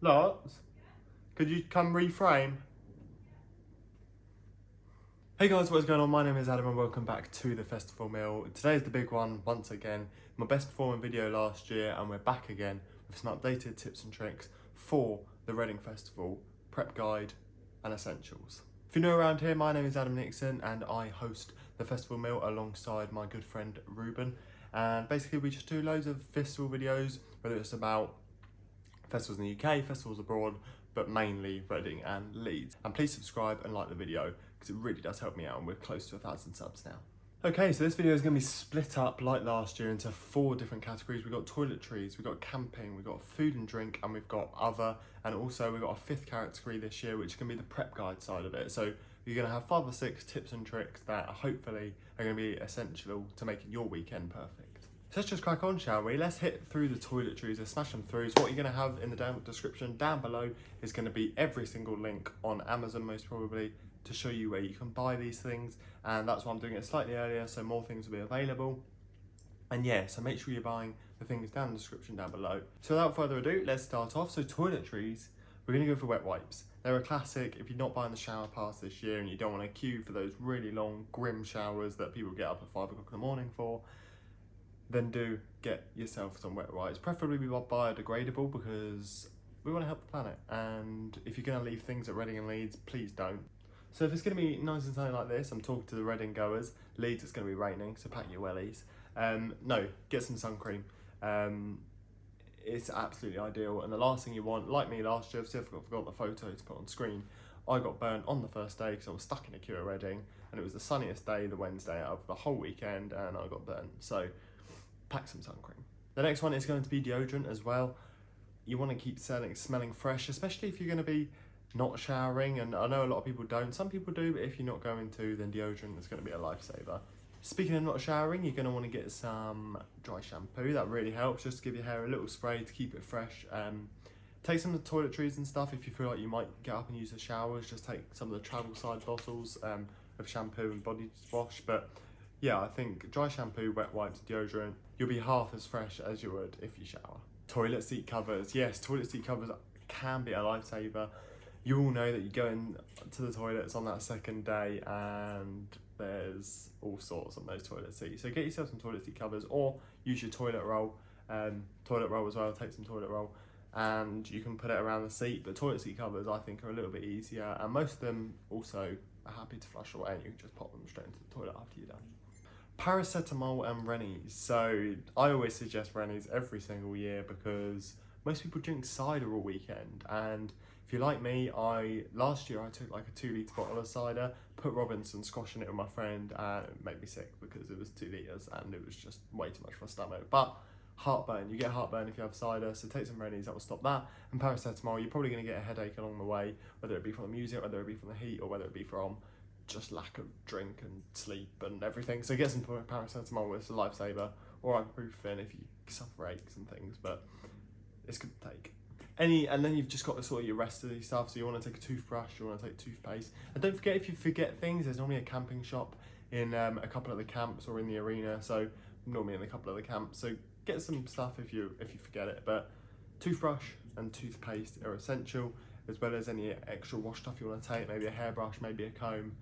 Lots? Could you come reframe? Hey guys, what's going on? My name is Adam and welcome back to the festival meal. Today's the big one, once again. My best performing video last year, and we're back again with some updated tips and tricks for the Reading Festival, prep guide and essentials. If you're new around here, my name is Adam Nixon and I host the festival meal alongside my good friend Ruben. And basically we just do loads of festival videos, whether it's about festivals in the UK, festivals abroad, but mainly Reading and Leeds. And please subscribe and like the video because it really does help me out, and we're close to 1,000 subs now. Okay, so this video is going to be split up like last year into 4 different categories. We've got toiletries, we've got camping, we've got food and drink, and we've got other, and also we've got a 5th category this year, which is going to be the prep guide side of it. So you're going to have 5 or 6 tips and tricks that hopefully are going to be essential to making your weekend perfect. So let's just crack on, shall we? Let's hit through the toiletries, let's smash them through. So what you're going to have in the description down below is going to be every single link on Amazon, most probably, to show you where you can buy these things. And that's why I'm doing it slightly earlier, so more things will be available. And yeah, so make sure you're buying the things down in the description down below. So without further ado, let's start off. So toiletries, we're going to go for wet wipes. They're a classic if you're not buying the shower pass this year and you don't want to queue for those really long, grim showers that people get up at 5 o'clock in the morning for. Then do get yourself some wet wipes, preferably biodegradable, because we want to help the planet. And if you're going to leave things at Reading and Leeds, please don't. So if it's going to be nice and sunny like this, I'm talking to the Reading goers. Leeds, it's going to be raining, so pack your wellies. No, get some sun cream. It's absolutely ideal. And the last thing you want, like me last year, I've still forgot the photo to put on screen. I got burnt on the first day because I was stuck in a queue at Reading, and it was the sunniest day, the Wednesday out of the whole weekend, and I got burnt. So pack some sun cream. The next one is going to be deodorant as well. You want to keep smelling fresh, especially if you're going to be not showering, and I know a lot of people don't. Some people do, but if you're not going to, then deodorant is going to be a lifesaver. Speaking of not showering, you're going to want to get some dry shampoo. That really helps, just to give your hair a little spray to keep it fresh. Take some of the toiletries and stuff if you feel like you might get up and use the showers. Just take some of the travel size bottles of shampoo and body wash. But yeah, I think dry shampoo, wet wipes, deodorant, you'll be half as fresh as you would if you shower. Toilet seat covers. Yes, toilet seat covers can be a lifesaver. You all know that you go into the toilets on that second day and there's all sorts on those toilet seats. So get yourself some toilet seat covers, or use your toilet roll. Toilet roll as well, take some toilet roll, and you can put it around the seat. But toilet seat covers, I think, are a little bit easier, and most of them also are happy to flush away, and you can just pop them straight into the toilet after you're done. Paracetamol and Rennies. So I always suggest Rennies every single year because most people drink cider all weekend, and if you're like me, last year I took like a 2-litre bottle of cider, put Robinson squash in it with my friend, and it made me sick because it was 2 litres and it was just way too much for my stomach. But heartburn, you get heartburn if you have cider, so take some Rennies, that will stop that. And paracetamol, you're probably going to get a headache along the way, whether it be from the music, whether it be from the heat, or whether it be from just lack of drink and sleep and everything. So get some paracetamol, it's a lifesaver, or ibuprofen if you suffer aches and things, but it's good to take. And then you've just got to sort of your rest of these stuff. So you want to take a toothbrush, you want to take toothpaste, and don't forget, if you forget things, there's normally a camping shop in a couple of the camps or in the arena. So normally in a couple of the camps. So get some stuff if you forget it. But toothbrush and toothpaste are essential, as well as any extra wash stuff you want to take. Maybe a hairbrush, maybe a comb.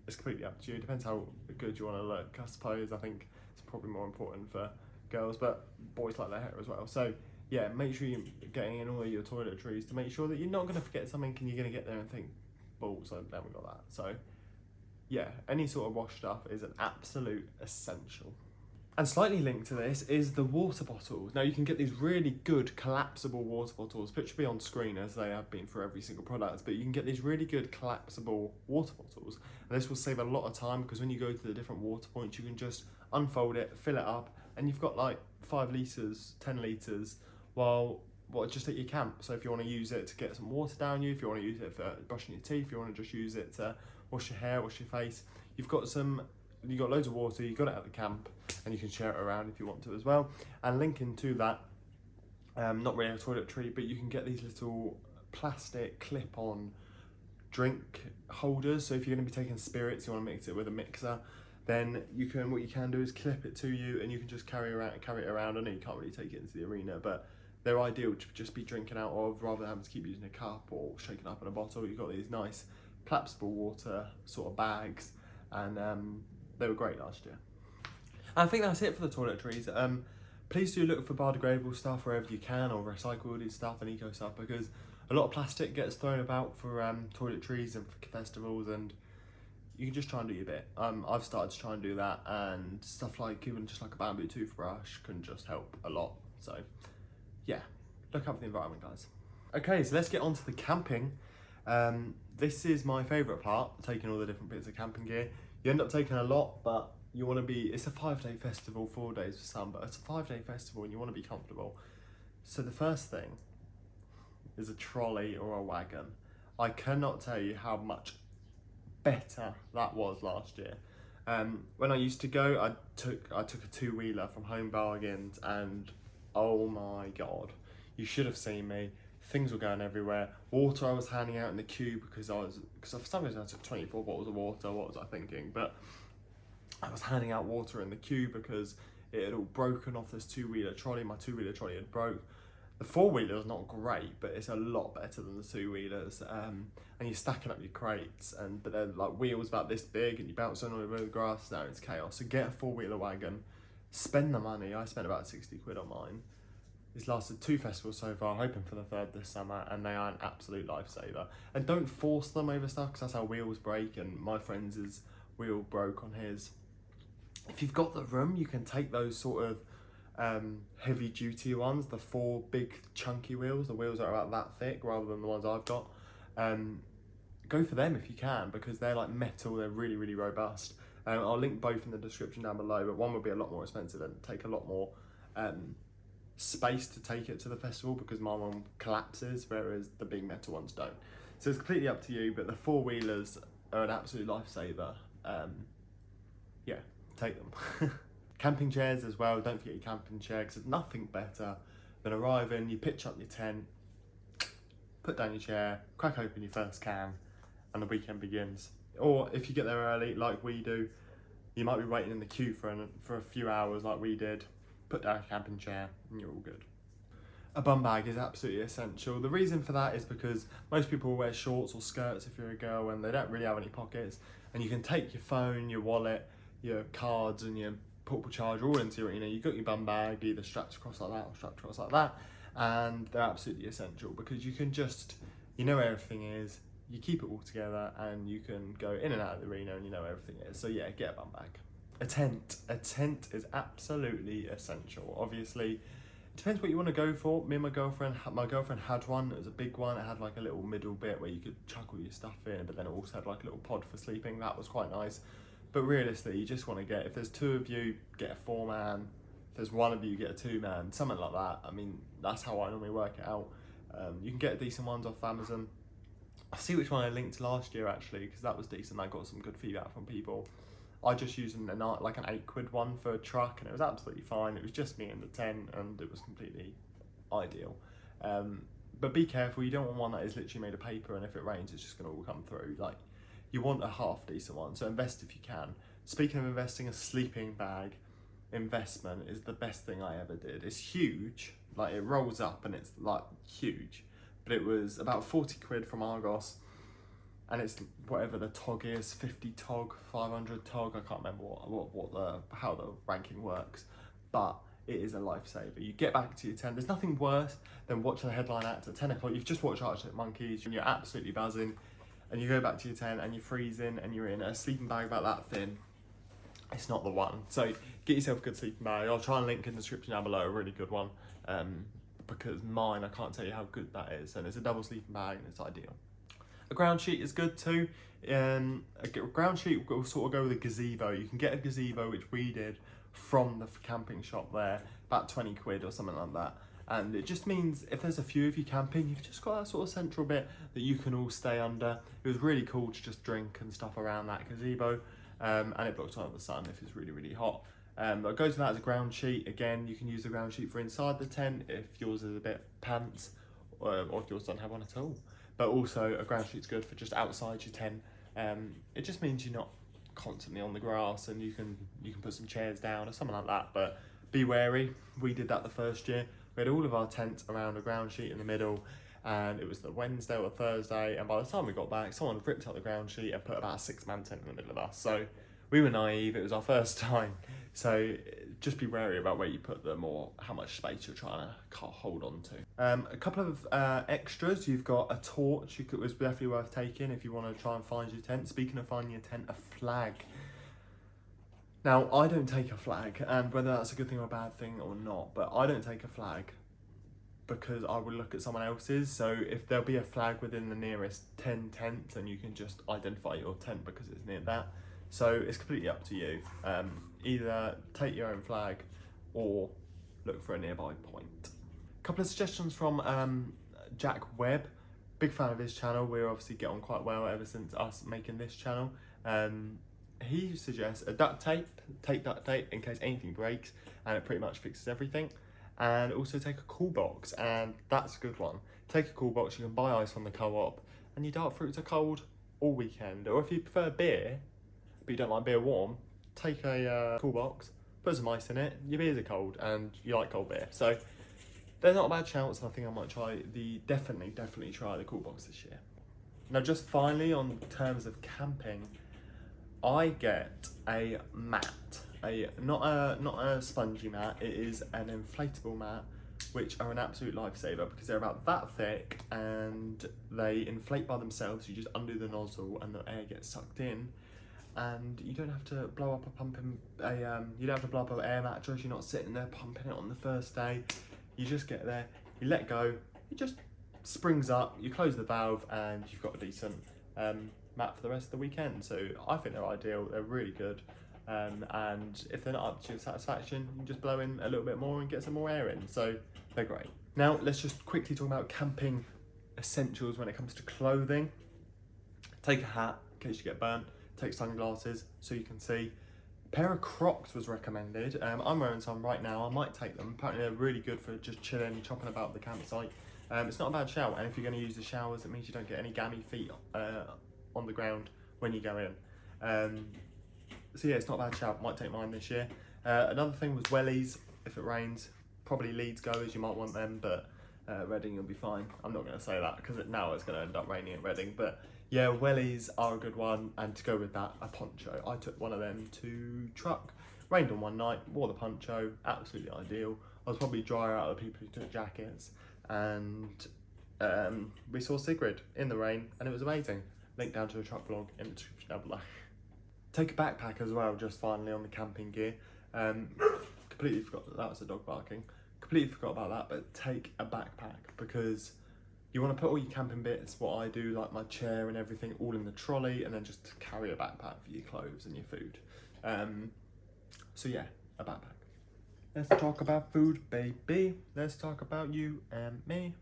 It's completely up to you. It depends how good you want to look, I suppose. I think it's probably more important for girls, but boys like their hair as well. So yeah, make sure you're getting in all of your toiletries to make sure that you're not going to forget something and you're going to get there and think, balls, I haven't got that. So yeah, any sort of wash stuff is an absolute essential. And slightly linked to this is the water bottles. Now you can get these really good collapsible water bottles, which will be on screen as they have been for every single product, but you can get these really good collapsible water bottles. And this will save a lot of time because when you go to the different water points, you can just unfold it, fill it up, and you've got like 5 litres, 10 litres, just at your camp. So if you want to use it to get some water down you, if you want to use it for brushing your teeth, if you want to just use it to wash your hair, wash your face, you've got loads of water, you've got it at the camp, and you can share it around if you want to as well. And linking to that, not really a toiletry, but you can get these little plastic clip-on drink holders. So if you're going to be taking spirits, you want to mix it with a mixer, then what you can do is clip it to you, and you can just carry it around. I know you can't really take it into the arena, but they're ideal to just be drinking out of rather than having to keep using a cup or shaking up in a bottle. You've got these nice collapsible water sort of bags, and they were great last year. I think that's it for the toiletries. Please do look for biodegradable stuff wherever you can, or recycled stuff and eco stuff, because a lot of plastic gets thrown about for toiletries and for festivals, and you can just try and do your bit. I've started to try and do that, and stuff like even just like a bamboo toothbrush can just help a lot. So yeah, look out for the environment, guys. Okay, so let's get on to the camping. This is my favourite part, taking all the different bits of camping gear. You end up taking a lot, but you want to be, it's a 5-day festival, 4 days for some, but it's a 5-day festival and you want to be comfortable. So the first thing is a trolley or a wagon. I cannot tell you how much better that was last year. When I used to go, I took a 2-wheeler from Home Bargains, and oh my god, you should have seen me. Things were going everywhere. Water I was handing out in the queue because for some reason I took 24 bottles of water. What was I thinking? But I was handing out water in the queue because it had all broken off this 2-wheeler trolley. My 2-wheeler trolley had broke. The 4-wheeler is not great, but it's a lot better than the 2-wheelers. And you're stacking up your crates, but they're like wheels about this big, and you bounce on all over the grass. Now it's chaos. So get a 4-wheeler wagon, spend the money. I spent about 60 quid on mine. It's lasted 2 festivals so far, hoping for the 3rd this summer, and they are an absolute lifesaver. And don't force them over stuff, because that's how wheels break, and my friend's wheel broke on his. If you've got the room, you can take those sort of heavy duty ones, the 4 big chunky wheels, the wheels that are about that thick rather than the ones I've got. Go for them if you can, because they're like metal, they're really, really robust. I'll link both in the description down below, but one would be a lot more expensive and take a lot more space to take it to the festival, because my one collapses, whereas the big metal ones don't. So it's completely up to you, but the 4-wheelers are an absolute lifesaver. Yeah, take them. Camping chairs as well, don't forget your camping chair, because there's nothing better than arriving, you pitch up your tent, put down your chair, crack open your first can, and the weekend begins. Or if you get there early, like we do, you might be waiting in the queue for a few hours like we did, put down a camping chair, and you're all good. A bum bag is absolutely essential. The reason for that is because most people wear shorts or skirts if you're a girl, and they don't really have any pockets, and you can take your phone, your wallet, your cards, and your portable charger all into your, you've got your bum bag either strapped across like that or strapped across like that, and they're absolutely essential because you can just, where everything is, you keep it all together, and you can go in and out of the arena and you know where everything is. So yeah, get a bum bag. A tent is absolutely essential. Obviously, it depends what you want to go for. Me and my girlfriend had one. It was a big one. It had like a little middle bit where you could chuck all your stuff in, but then it also had like a little pod for sleeping. That was quite nice. But realistically, you just want to get, if there's 2 of you, get a 4-man. If there's 1 of you, get a 2-man, something like that. I mean, that's how I normally work it out. You can get decent ones off Amazon. I'll see which one I linked last year actually, because that was decent. I got some good feedback from people. I just used like an 8 quid one for a truck, and it was absolutely fine. It was just me in the tent, and it was completely ideal. But be careful, you don't want one that is literally made of paper, and if it rains, it's just going to all come through. Like, you want a half decent one, so invest if you can. Speaking of investing, a sleeping bag investment is the best thing I ever did. It's huge, like it rolls up and it's like huge, but it was about 40 quid from Argos, and it's whatever the TOG is, 50 TOG, 500 TOG, I can't remember how the ranking works, but it is a lifesaver. You get back to your tent, there's nothing worse than watching a headline act at 10 o'clock, you've just watched Arctic Monkeys, and you're absolutely buzzing, and you go back to your tent and you're freezing and you're in a sleeping bag about that thin. It's not the one. So get yourself a good sleeping bag. I'll try and link in the description down below a really good one, because mine, I can't tell you how good that is, and it's a double sleeping bag and it's ideal. A ground sheet is good too. A ground sheet will sort of go with a gazebo. You can get a gazebo, which we did from the camping shop there, about 20 quid or something like that. And it just means if there's a few of you camping, you've just got that sort of central bit that you can all stay under. It was really cool to just drink and stuff around that gazebo, and it blocks out the sun if it's really, really hot. But it goes with that as a ground sheet. Again, you can use the ground sheet for inside the tent if yours is a bit pants, or if yours doesn't have one at all. But also a ground sheet's good for just outside your tent. It just means you're not constantly on the grass, and you can put some chairs down or something like that. But be wary. We did that the first year. We had all of our tents around a ground sheet in the middle, and it was the Wednesday or Thursday, and by the time we got back, someone ripped up the ground sheet and put about a 6-man tent in the middle of us. So we were naive, it was our first time. So just be wary about where you put them or how much space you're trying to hold on to. A couple of extras, you've got a torch, it was definitely worth taking if you want to try and find your tent. Speaking of finding your tent, a flag. Now, I don't take a flag, and whether that's a good thing or a bad thing or not, but I don't take a flag because I will look at someone else's. So if there'll be a flag within the nearest 10 tents, and you can just identify your tent because it's near that. So it's completely up to you. Either take your own flag or look for a nearby point. A couple of suggestions from Jack Webb. Big fan of his channel. We obviously get on quite well ever since us making this channel. He suggests a duct tape. Take duct tape in case anything breaks, and it pretty much fixes everything. And also take a cool box, and that's a good one. Take a cool box, you can buy ice from the co-op, and your dark fruits are cold all weekend. Or if you prefer beer, but you don't like beer warm, take a cool box, put some ice in it, your beers are cold, and you like cold beer. So they're not a bad shouts, and I think I might try definitely try the cool box this year. Now just finally, on terms of camping, I get a mat. Not a spongy mat, it is an inflatable mat, which are an absolute lifesaver because they're about that thick and they inflate by themselves. You just undo the nozzle and the air gets sucked in, and you don't have to blow up you don't have to blow up an air mattress. You're not sitting there pumping it on the first day. You just get there, you let go, it just springs up, you close the valve, and you've got a decent mat for the rest of the weekend. So I think they're ideal, they're really good. And if they're not up to your satisfaction, you can just blow in a little bit more and get some more air in. So they're great. Now let's just quickly talk about camping essentials when it comes to clothing. Take a hat in case you get burnt. Take sunglasses so you can see. A pair of Crocs was recommended. I'm wearing some right now. I might take them. Apparently they're really good for just chilling, chopping about the campsite. It's not a bad shout, and if you're going to use the showers, it means you don't get any gammy feet on the ground when you go in. So yeah, it's not a bad shout. Might take mine this year. Another thing was wellies. If it rains, probably Leeds goers, you might want them, but Reading you'll be fine. I'm not going to say that because now it's going to end up raining at Reading, but yeah, wellies are a good one, and to go with that, a poncho. I took one of them to truck. Rained on one night, wore the poncho, absolutely ideal. I was probably drier out of the people who took jackets, and we saw Sigrid in the rain, and it was amazing. Link down to the truck vlog in the description down below. Take a backpack as well, just finally on the camping gear. Completely forgot that was a dog barking. Completely forgot about that, but take a backpack because you want to put all your camping bits, what I do, like my chair and everything, all in the trolley, and then just carry a backpack for your clothes and your food. So yeah, a backpack. Let's talk about food, baby. Let's talk about you and me.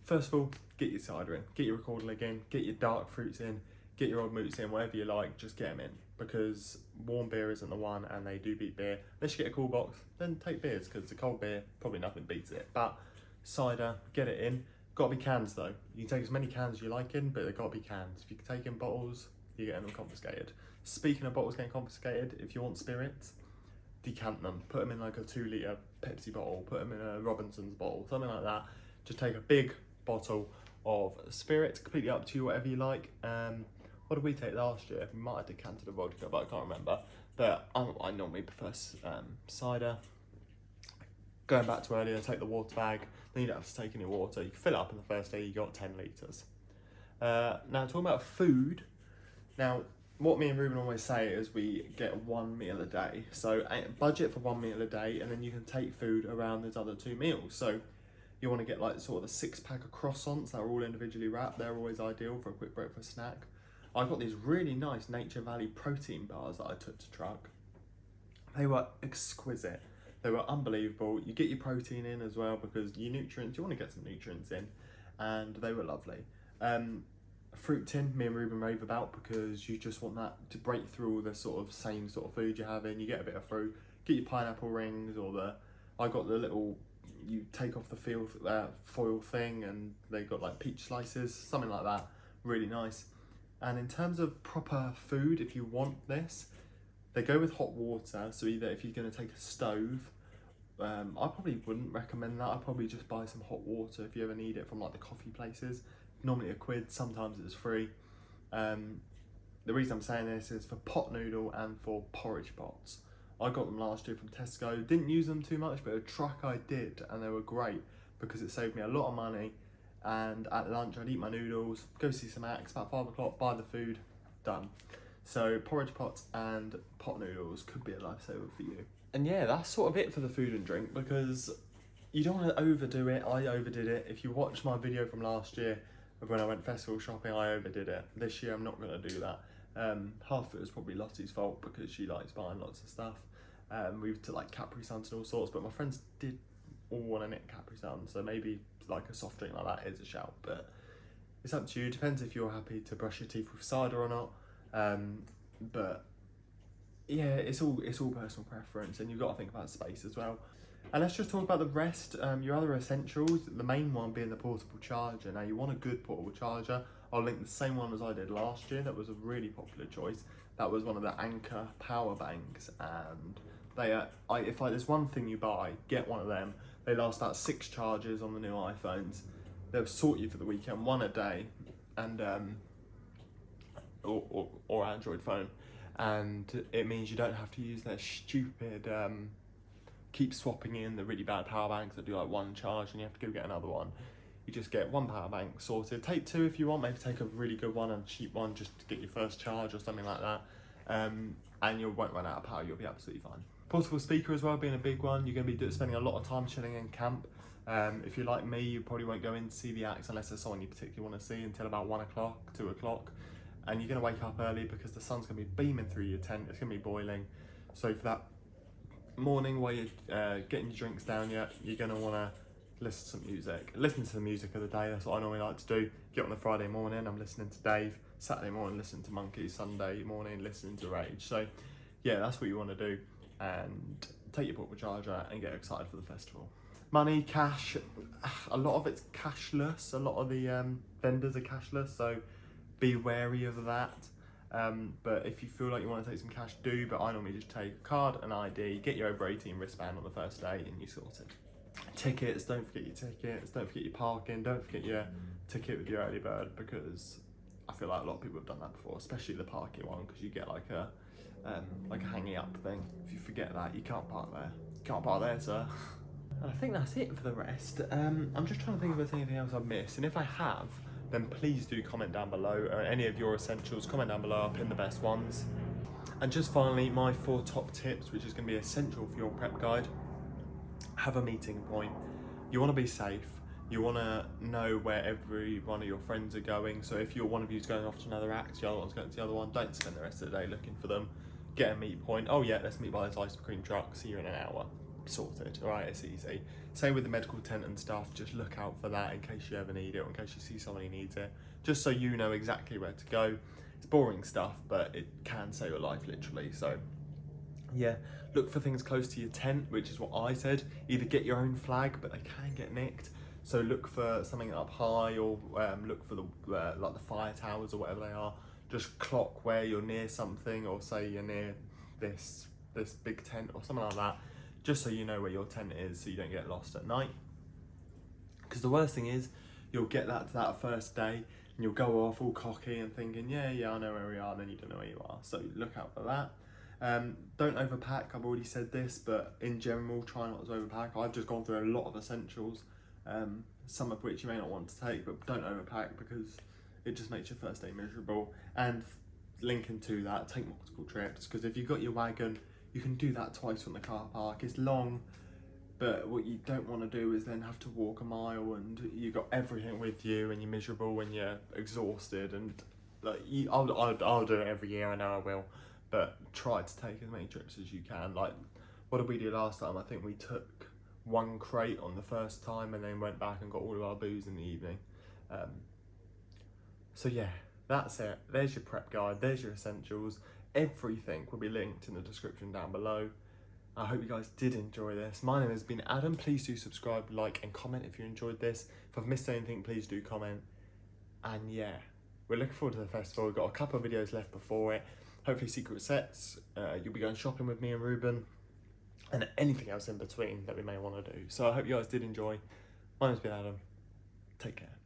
First of all, get your cider in, get your recorder in, get your dark fruits in, get your old moots in, whatever you like, just get them in. Because warm beer isn't the one, and they do beat beer. Unless you get a cool box, then take beers, because the cold beer, probably nothing beats it. But cider, get it in. Got to be cans though. You can take as many cans as you like in, but they've got to be cans. If you can take in bottles, you're getting them confiscated. Speaking of bottles getting confiscated, if you want spirits, decant them. Put them in like a 2-litre Pepsi bottle, put them in a Robinson's bottle, something like that. Just take a big bottle of spirits, completely up to you, whatever you like. What did we take last year? We might have decanted a vodka, but I can't remember. But I normally prefer cider. Going back to earlier, take the water bag. Then you don't have to take any water. You can fill it up in the first day, you got 10 litres. Now, talking about food. Now, what me and Ruben always say is we get one meal a day. So budget for one meal a day, and then you can take food around those other 2 meals. So you want to get like sort of the 6-pack of croissants that are all individually wrapped. They're always ideal for a quick breakfast snack. I got these really nice Nature Valley protein bars that I took to truck. They were exquisite. They were unbelievable. You get your protein in as well because your nutrients, you want to get some nutrients in, and they were lovely. Fruit tin, me and Ruben rave about because you just want that to break through all the sort of same sort of food you're having. You get a bit of fruit, get your pineapple rings, or I got the little, you take off the foil thing, and they got like peach slices, something like that. Really nice. And in terms of proper food, if you want this, they go with hot water. So either if you're going to take a stove, I probably wouldn't recommend that. I'd probably just buy some hot water if you ever need it from like the coffee places. Normally £1, sometimes it's free. The reason I'm saying this is for pot noodle and for porridge pots. I got them last year from TESCO. Didn't use them too much, but a truck I did, and they were great because it saved me a lot of money. And at lunch I'd eat my noodles, go see some acts, about 5 o'clock, buy the food, done. So porridge pots and pot noodles could be a lifesaver for you. And yeah, that's sort of it for the food and drink, because you don't want to overdo it. I overdid it. If you watch my video from last year of when I went festival shopping, I overdid it. This year I'm not going to do that. Half of it was probably Lottie's fault because she likes buying lots of stuff. We went to like Capri Suns and all sorts, but my friends did all want to knit Capri Suns, so maybe like a soft drink like that is a shout, but it's up to you. Depends if you're happy to brush your teeth with cider or not. But yeah, it's all personal preference, and you've got to think about space as well. And let's just talk about the rest. Your other essentials, the main one being the portable charger. Now you want a good portable charger. I'll link the same one as I did last year. That was a really popular choice. That was one of the Anchor power banks, and they are, there's one thing you buy, get one of them. They last about 6 charges on the new iPhones. They'll sort you for the weekend, 1 a day, and or Android phone, and it means you don't have to use their stupid keep swapping in the really bad power banks that do like 1 charge and you have to go get another one. You just get 1 power bank sorted. Take 2 if you want, maybe take a really good one and a cheap one just to get your first charge or something like that, and you won't run out of power. You'll be absolutely fine. Portable speaker as well being a big one. You're going to be spending a lot of time chilling in camp. If you're like me, you probably won't go in to see the acts unless there's someone you particularly want to see until about 1 o'clock, 2 o'clock. And you're going to wake up early because the sun's going to be beaming through your tent. It's going to be boiling. So for that morning while you're getting your drinks down, you're going to want to listen to some music. Listen to the music of the day. That's what I normally like to do. Get on the Friday morning, I'm listening to Dave. Saturday morning, listening to Monkeys. Sunday morning, listening to Rage. So yeah, that's what you want to do. And take your portable charger and get excited for the festival. Money, cash, a lot of it's cashless. A lot of the vendors are cashless, so be wary of that. But if you feel like you want to take some cash, do. But I normally just take a card, an ID, get your over 18 wristband on the first day, and you sort it. Tickets, don't forget your tickets. Don't forget your parking. Don't forget your ticket with your early bird, because I feel like a lot of people have done that before, especially the parking one, because you get like a hanging up thing. If you forget that, you can't park there. You can't park there, sir. And I think that's it for the rest. I'm just trying to think if there's anything else I've missed, and if I have, then please do comment down below. Any of your essentials, comment down below. I'll pin the best ones. And just finally, my 4 top tips, which is going to be essential for your prep guide. Have a meeting point. You want to be safe. You want to know where every one of your friends are going. So if one of you is going off to another act, the other one's going to the other one, don't spend the rest of the day looking for them. Get a meet point. Oh yeah, let's meet by this ice cream truck. See you in an hour. Sorted. All right, it's easy. Same with the medical tent and stuff. Just look out for that in case you ever need it, or in case you see someone who needs it. Just so you know exactly where to go. It's boring stuff, but it can save your life literally. So yeah, look for things close to your tent, which is what I said. Either get your own flag, but they can get nicked. So look for something up high, or look for the like the fire towers or whatever they are. Just clock where you're near something, or say you're near this big tent or something like that, just so you know where your tent is, so you don't get lost at night. Because the worst thing is, you'll get to that first day, and you'll go off all cocky and thinking, yeah, I know where we are, and then you don't know where you are. So look out for that. Don't overpack. I've already said this, but in general, try not to overpack. I've just gone through a lot of essentials, some of which you may not want to take, but don't overpack because it just makes your first day miserable. And linking to that, take multiple trips, because if you've got your wagon, you can do that twice from the car park. It's long, but what you don't want to do is then have to walk a mile, and you've got everything with you, and you're miserable when you're exhausted. And like, I'll do it every year. I know I will. But try to take as many trips as you can. Like, what did we do last time? I think we took 1 crate on the first time, and then went back and got all of our booze in the evening. So yeah, that's it. There's your prep guide. There's your essentials. Everything will be linked in the description down below. I hope you guys did enjoy this. My name has been Adam. Please do subscribe, like, and comment if you enjoyed this. If I've missed anything, please do comment. And yeah, we're looking forward to the festival. We've got a couple of videos left before it. Hopefully secret sets. You'll be going shopping with me and Ruben. and anything else in between that we may want to do. So I hope you guys did enjoy. My name's been Adam. Take care.